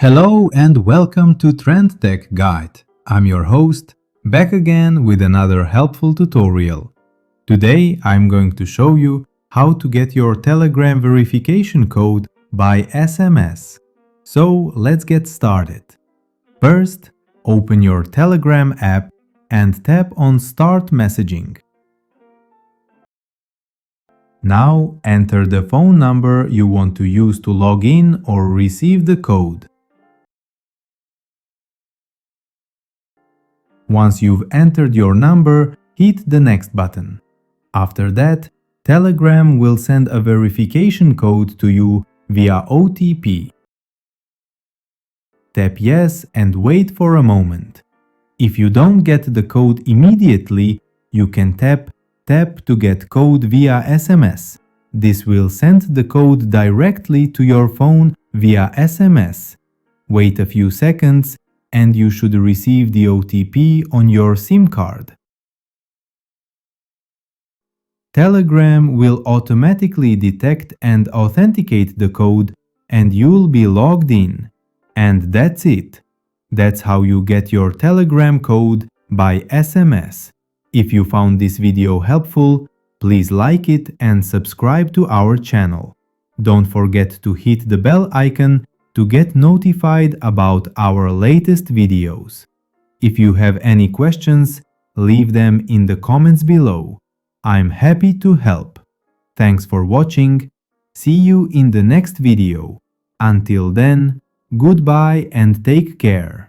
Hello and welcome to Trend Tech Guide. I'm your host, back again with another helpful tutorial. Today I'm going to show you how to get your Telegram verification code by SMS. So let's get started. First, open your Telegram app and tap on Start Messaging. Now enter the phone number you want to use to log in or receive the code. Once you've entered your number, hit the next button. After that, Telegram will send a verification code to you via OTP. Tap Yes and wait for a moment. If you don't get the code immediately, you can tap to get code via SMS. This will send the code directly to your phone via SMS. Wait a few seconds and you should receive the OTP on your SIM card. Telegram will automatically detect and authenticate the code and you'll be logged in. And that's it. That's how you get your Telegram code by SMS. If you found this video helpful, please like it and subscribe to our channel. Don't forget to hit the bell icon to get notified about our latest videos. If you have any questions, leave them in the comments below. I'm happy to help. Thanks for watching. See you in the next video. Until then, goodbye and take care.